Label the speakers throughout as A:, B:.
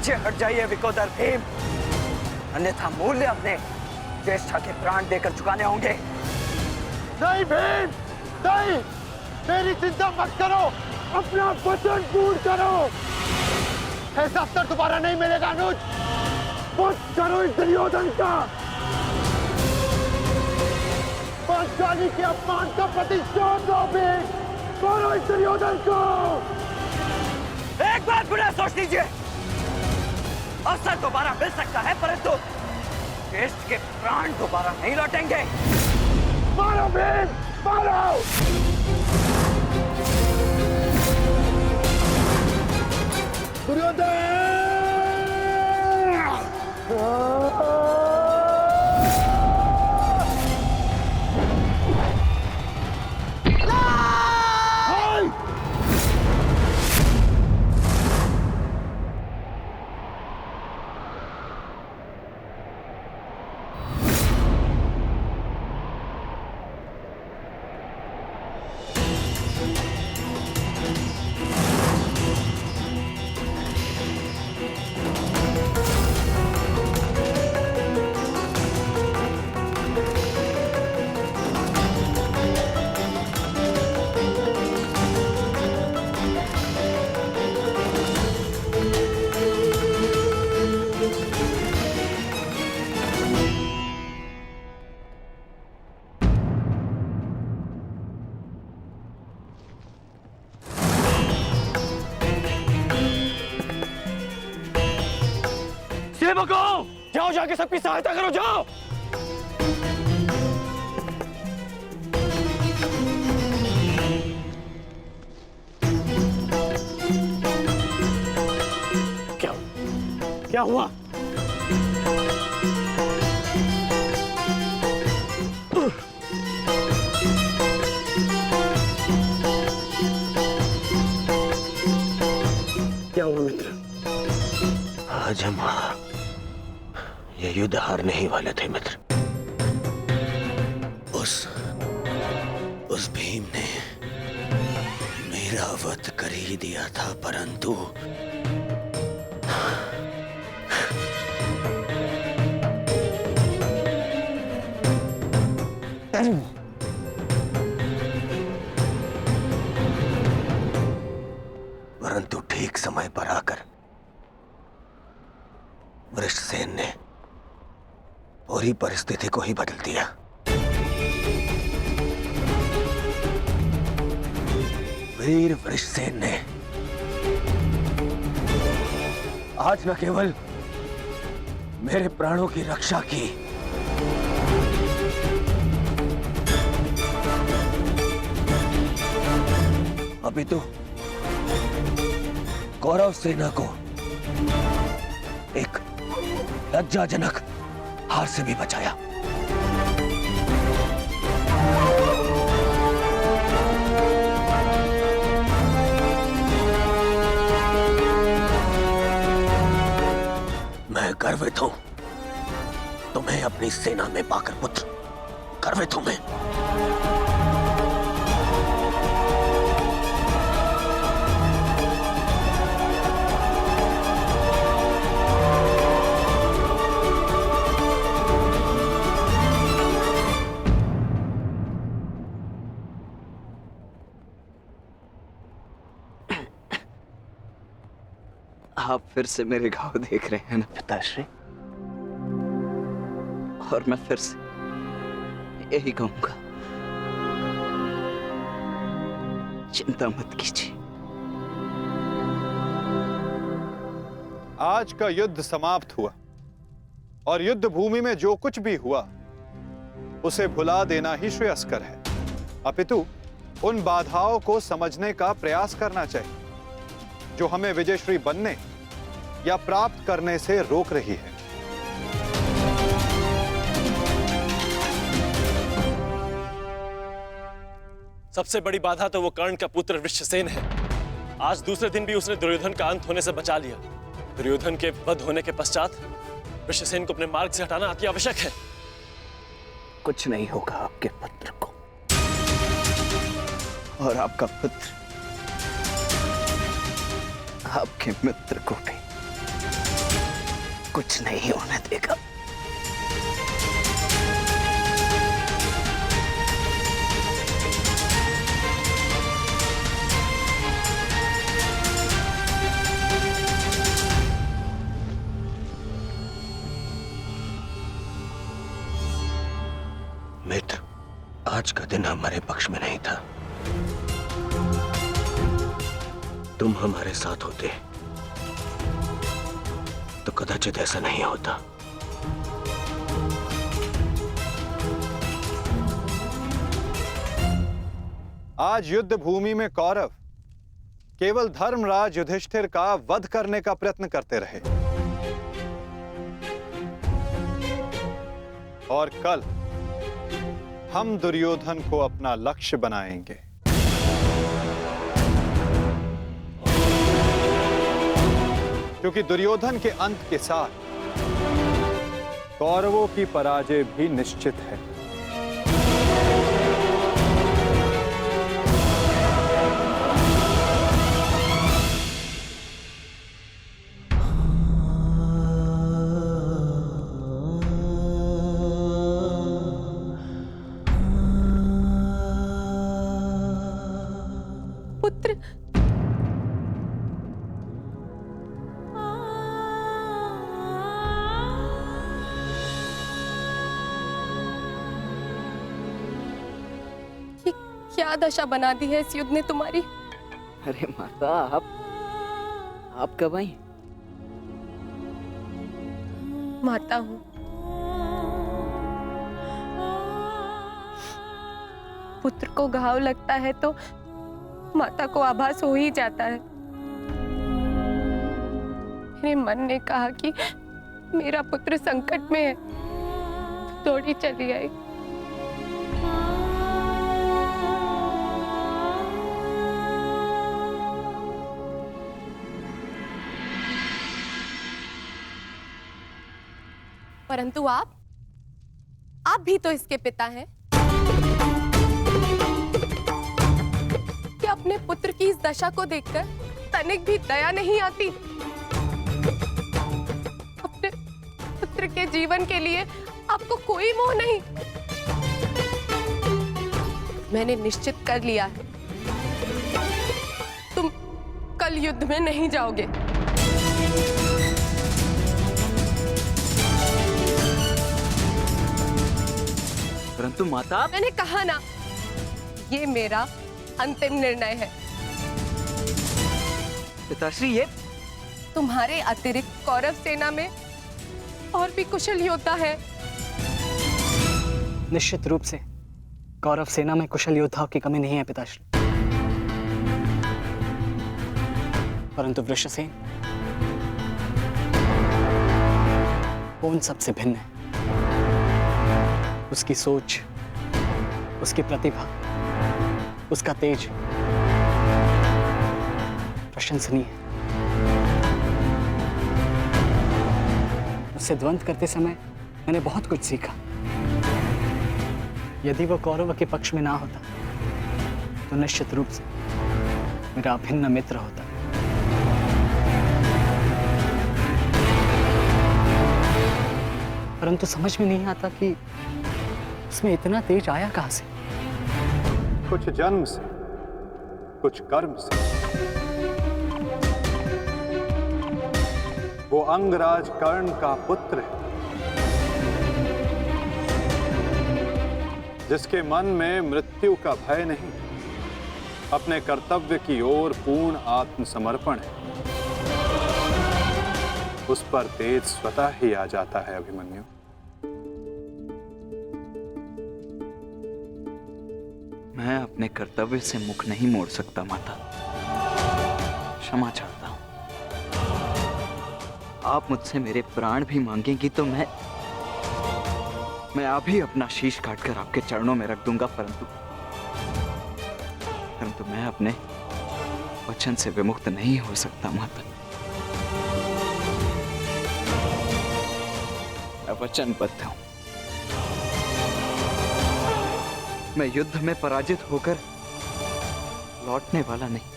A: पीछे हट जाइए विकोदर भीम, अन्यथा मूल्य अपने ज्येष्ठा के प्राण देकर चुकाने होंगे।
B: नहीं भीम, नहीं, मेरी चिंता मत करो, अपना वचन पूर्ण करो। ऐसा अवसर दोबारा नहीं मिलेगा अनुज। वध करो इस दुर्योधन का, पांचाली के अपमान का प्रतिशोध लो भीम, करो इस दुर्योधन को।
A: एक बार पुनः सोच लीजिए, अवसर दोबारा मिल सकता है परंतु ज्येष्ठ के प्राण दोबारा नहीं लौटेंगे।
B: मारो भीम, मारो। दुर्योधन!
A: सेवकों, जाओ जाके सबकी सहायता करो, जाओ। क्या हुआ? क्या हुआ मित्र?
C: आज हम ये युद्ध हारने ही वाले थे मित्र। उस भीम ने मेरा वध कर ही दिया था, परंतु ठीक समय पर आकर वृषसेन ने पूरी परिस्थिति को ही बदल दिया। वीर वृषसेन ने आज न केवल मेरे प्राणों की रक्षा की, अभी तो कौरव सेना को एक लज्जाजनक हार से भी बचाया। मैं गर्वित हूं तुम्हें अपनी सेना में पाकर पुत्र, गर्वित हूं मैं।
A: आप फिर से मेरे घाव देख रहे हैं ना पिताश्री, और मैं फिर से यही कहूंगा, चिंता मत कीजिए।
D: आज का युद्ध समाप्त हुआ और युद्ध भूमि में जो कुछ भी हुआ उसे भुला देना ही श्रेयस्कर है। अपितु उन बाधाओं को समझने का प्रयास करना चाहिए जो हमें विजयश्री बनने या प्राप्त करने से रोक रही है।
E: सबसे बड़ी बाधा तो वो कर्ण का पुत्र वृषसेन है। आज दूसरे दिन भी उसने दुर्योधन का अंत होने से बचा लिया। दुर्योधन के वध होने के पश्चात वृषसेन को अपने मार्ग से हटाना अति आवश्यक है।
A: कुछ नहीं होगा आपके पुत्र को, और आपका पुत्र आपके मित्र को भी।
C: कुछ नहीं होने देगा। मित्र, आज का दिन हमारे पक्ष में नहीं था। तुम हमारे साथ होते तो कदाचित ऐसा नहीं होता।
D: आज युद्ध भूमि में कौरव केवल धर्मराज युधिष्ठिर का वध करने का प्रयत्न करते रहे, और कल हम दुर्योधन को अपना लक्ष्य बनाएंगे। क्योंकि दुर्योधन के अंत के साथ कौरवों की पराजय भी निश्चित है।
F: पुत्र, ये क्या दशा बना दी है इस युद्ध ने तुम्हारी?
A: अरे माता, आप कब आई?
F: माता हूं। पुत्र को घाव लगता है तो माता को आभास हो ही जाता है। मेरे मन ने कहा कि मेरा पुत्र संकट में है, दौड़ी चली आई। परंतु आप भी तो इसके पिता हैं। अपने पुत्र की इस दशा को देखकर तनिक भी दया नहीं आती? अपने पुत्र के जीवन के लिए आपको कोई मोह नहीं? मैंने निश्चित कर लिया है, तुम कल युद्ध में नहीं जाओगे।
A: परंतु माता,
F: मैंने कहा ना, ये मेरा अंतिम निर्णय है।
A: पिताश्री, ये
F: तुम्हारे अतिरिक्त कौरव सेना में और भी कुशल योद्धा है।
G: निश्चित रूप से कौरव सेना में कुशल योद्धाओं की कमी नहीं है पिताश्री, परंतु वृषसेन वो उन सबसे भिन्न है। उसकी सोच, उसकी प्रतिभा, उसका तेज प्रशंसनीय है। उससे द्वंद्व करते समय मैंने बहुत कुछ सीखा। यदि वो कौरव के पक्ष में ना होता तो निश्चित रूप से मेरा अभिन्न मित्र होता। परंतु समझ में नहीं आता कि उसमें इतना तेज आया कहां से।
D: कुछ जन्म से, कुछ कर्म से। वो अंगराज कर्ण का पुत्र है, जिसके मन में मृत्यु का भय नहीं, अपने कर्तव्य की ओर पूर्ण आत्मसमर्पण है। उस पर तेज स्वतः ही आ जाता है। अभिमन्यु,
A: मैं अपने कर्तव्य से मुख नहीं मोड़ सकता माता, क्षमा चाहता हूं। आप मुझसे मेरे प्राण भी मांगेंगी तो मैं अभी अपना शीश काटकर आपके चरणों में रख दूंगा, परंतु मैं अपने वचन से विमुक्त नहीं हो सकता माता। मैं वचनबद्ध हूं। मैं युद्ध में पराजित होकर लौटने वाला नहीं।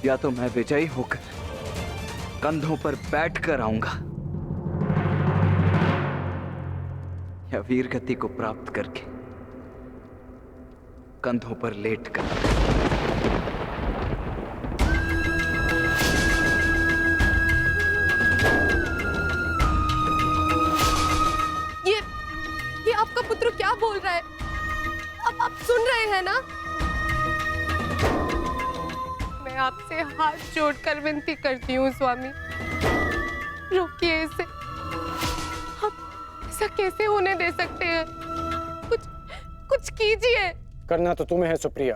A: या तो मैं विजयी होकर कंधों पर बैठ कर आऊंगा या वीर गति को प्राप्त करके कंधों पर लेट कर।
F: ये आपका पुत्र क्या बोल रहा है? अब आप सुन रहे हैं ना? मैं आपसे हाथ जोड़कर विनती करती हूँ स्वामी, रोकिए इसे। आप ऐसा कैसे होने दे सकते हैं? कुछ कीजिए।
H: करना तो तुम्हें है सुप्रिया।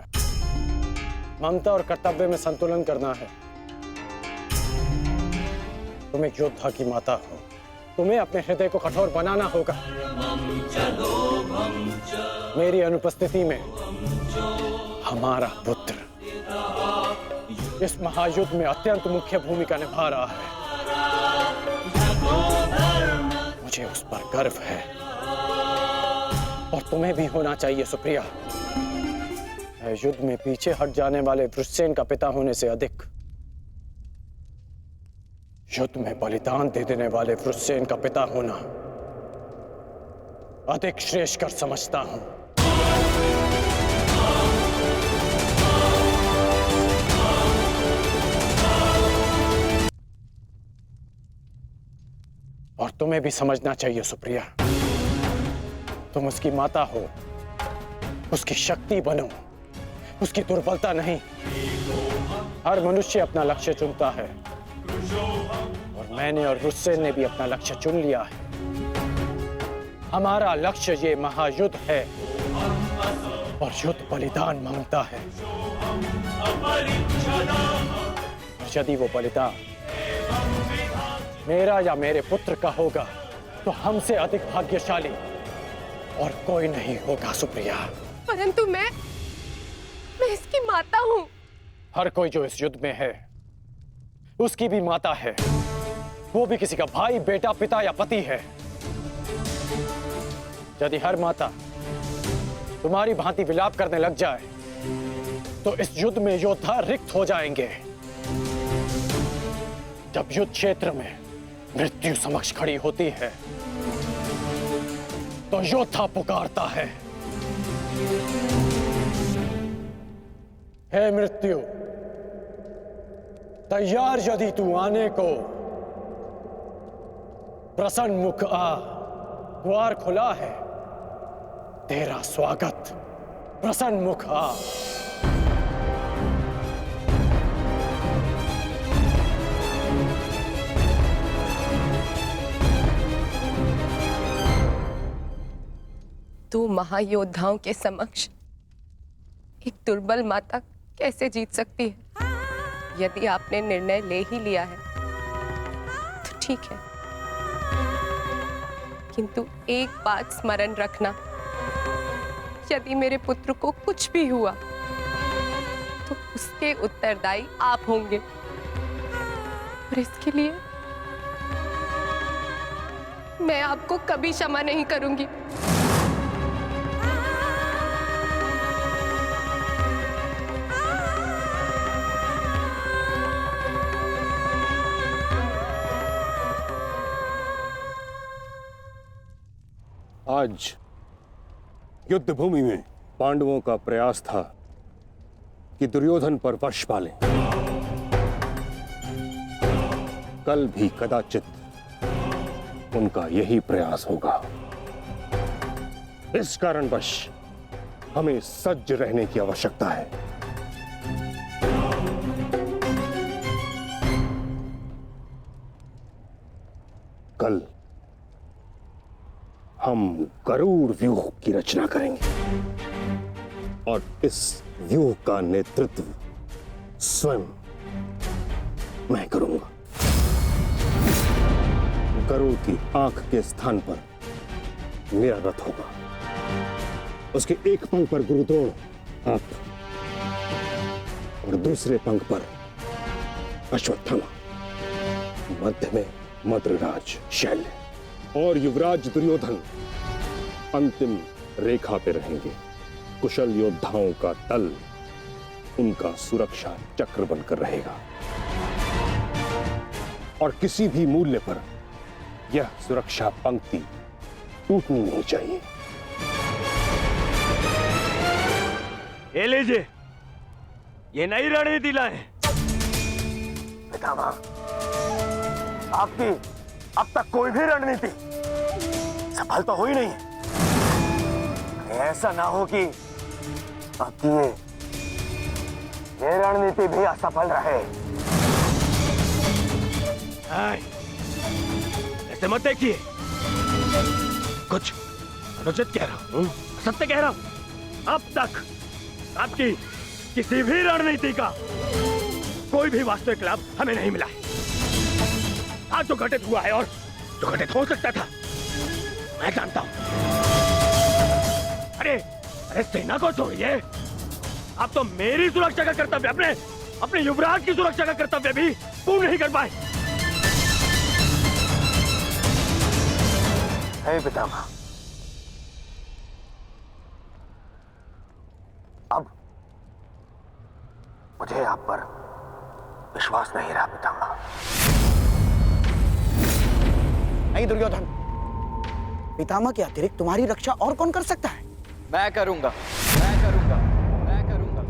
H: ममता और कर्तव्य में संतुलन करना है। तुम एक योद्धा की माता हो, तुम्हें अपने हृदय को कठोर बनाना होगा। मेरी अनुपस्थिति में हमारा पुत्र इस महायुद्ध में अत्यंत मुख्य भूमिका निभा रहा है। मुझे उस पर गर्व है और तुम्हें भी होना चाहिए सुप्रिया। युद्ध में पीछे हट जाने वाले वृषसेन का पिता होने से अधिक युद्ध में बलिदान दे देने वाले वृषसेन का पिता होना अधिक श्रेष्ठकर समझता हूं। और तुम्हें भी समझना चाहिए सुप्रिया, तुम उसकी माता हो, उसकी शक्ति बनो, उसकी दुर्बलता नहीं। हर मनुष्य अपना लक्ष्य चुनता है और मैंने और वृषसेन ने भी अपना लक्ष्य चुन लिया है। हमारा लक्ष्य ये महायुद्ध है और युद्ध बलिदान मांगता है। और यदि वो बलिदान मेरा या मेरे पुत्र का होगा तो हमसे अधिक भाग्यशाली और कोई नहीं होगा सुप्रिया।
F: परंतु मैं इसकी माता हूं।
H: हर कोई जो इस युद्ध में है उसकी भी माता है, वो भी किसी का भाई, बेटा, पिता या पति है। यदि हर माता तुम्हारी भांति विलाप करने लग जाए तो इस युद्ध में योद्धा रिक्त हो जाएंगे। जब युद्ध क्षेत्र में मृत्यु समक्ष खड़ी होती है तो योद्धा पुकारता है, हे मृत्यु, तैयार यदि तू आने को, प्रसन्न मुख आ, द्वार खुला है, तेरा स्वागत, प्रसन्न मुख आ।
F: दो महायोद्धाओं के समक्ष एक दुर्बल माता कैसे जीत सकती है? यदि आपने निर्णय ले ही लिया है तो ठीक है, किंतु एक बात स्मरण रखना, यदि मेरे पुत्र को कुछ भी हुआ तो उसके उत्तरदायी आप होंगे और इसके लिए मैं आपको कभी क्षमा नहीं करूंगी।
I: आज युद्ध भूमि में पांडवों का प्रयास था कि दुर्योधन पर वश पालें। कल भी कदाचित उनका यही प्रयास होगा। इस कारणवश हमें सज्ज रहने की आवश्यकता है। कल हम गरुड़ व्यूह की रचना करेंगे और इस व्यूह का नेतृत्व स्वयं मैं करूंगा। गरुड़ की आंख के स्थान पर मेरा रथ होगा। उसके एक पंख पर गुरुद्रोण आप और दूसरे पंख पर अश्वत्थामा, मध्य में मद्रराज शैल्य और युवराज दुर्योधन अंतिम रेखा पे रहेंगे। कुशल योद्धाओं का दल उनका सुरक्षा चक्र बनकर रहेगा और किसी भी मूल्य पर यह सुरक्षा पंक्ति टूटनी नहीं चाहिए।
J: ये लीजिए, ये नई रणनीति लाए।
B: पितामह, आपकी अब तक कोई भी रणनीति सफल तो हुई नहीं है। ऐसा ना हो कि आपकी ये रणनीति भी असफल रहे।
J: ऐसे मत देखिए, कुछ अनुचित कह रहा हूं, सत्य कह रहा हूं। अब तक आपकी किसी भी रणनीति का कोई भी वास्तविक लाभ हमें नहीं मिला है। आज जो घटित हुआ है और जो घटित हो सकता था, मैं जानता हूं। अरे सेना को छोड़िए, आप तो मेरी सुरक्षा का कर्तव्य, अपने युवराज की सुरक्षा का कर्तव्य भी पूर्ण नहीं कर पाए।
B: हे पितामह, अब मुझे आप पर विश्वास नहीं रहा पितामह।
G: नहीं दुर्योधन, पितामह के अतिरिक्त तुम्हारी रक्षा और कौन कर सकता है?
A: मैं करूंगा, मैं करूंगा, मैं करूंगा,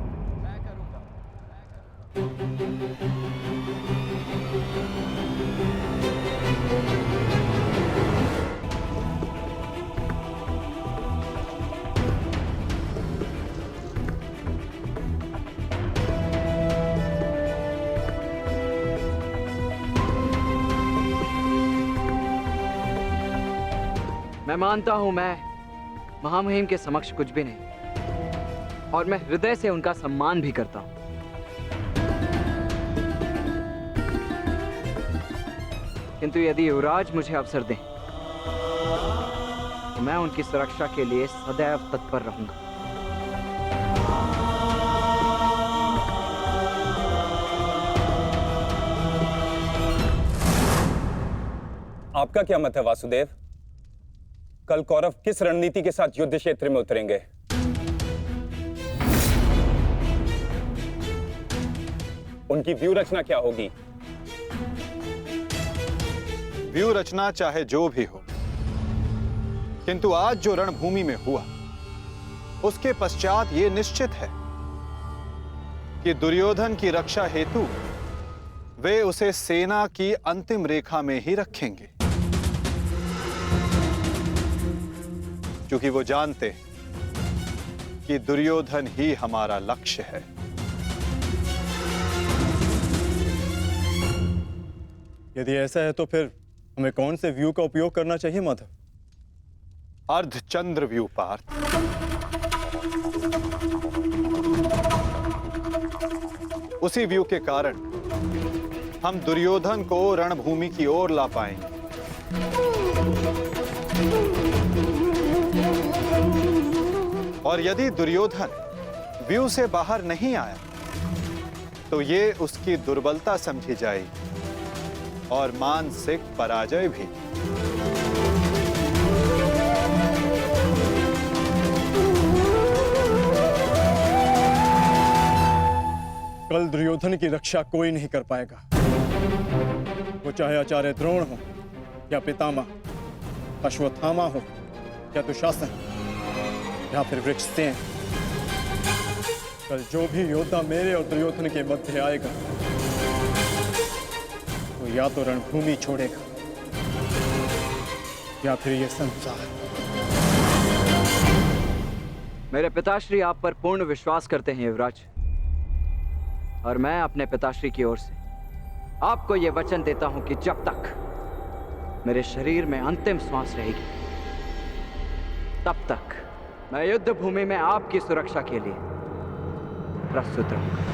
A: मैं करूंगा।
K: मैं मानता हूं मैं महामहिम के समक्ष कुछ भी नहीं, और मैं हृदय से उनका सम्मान भी करता हूं। किंतु यदि युवराज मुझे अवसर दें तो मैं उनकी सुरक्षा के लिए सदैव तत्पर रहूंगा।
H: आपका क्या मत है वासुदेव? कल कौरव किस रणनीति के साथ युद्ध क्षेत्र में उतरेंगे? उनकी व्यू रचना क्या होगी?
D: व्यू रचना चाहे जो भी हो, किंतु आज जो रणभूमि में हुआ उसके पश्चात यह निश्चित है कि दुर्योधन की रक्षा हेतु वे उसे सेना की अंतिम रेखा में ही रखेंगे, क्योंकि वो जानते हैं कि दुर्योधन ही हमारा लक्ष्य है।
L: यदि ऐसा है तो फिर हमें कौन से व्यू का उपयोग करना चाहिए माधव?
D: अर्धचंद्र व्यू पार्थ। उसी व्यू के कारण हम दुर्योधन को रणभूमि की ओर ला पाएंगे। और यदि दुर्योधन व्यू से बाहर नहीं आया तो ये उसकी दुर्बलता समझी जाएगी और मानसिक पराजय भी।
L: कल दुर्योधन की रक्षा कोई नहीं कर पाएगा, वो चाहे आचार्य द्रोण हो या पितामह, अश्वत्थामा हो या दुशासन या फिर वृक्षसेन। कल जो भी योद्धा मेरे और दुर्योधन के मध्य आएगा वो या तो रणभूमि छोड़ेगा या फिर ये संसार।
K: मेरे पिताश्री आप पर पूर्ण विश्वास करते हैं युवराज, और मैं अपने पिताश्री की ओर से आपको यह वचन देता हूं कि जब तक मेरे शरीर में अंतिम श्वास रहेगी तब तक मैं युद्ध भूमि में आपकी सुरक्षा के लिए प्रस्तुत रहूंगा।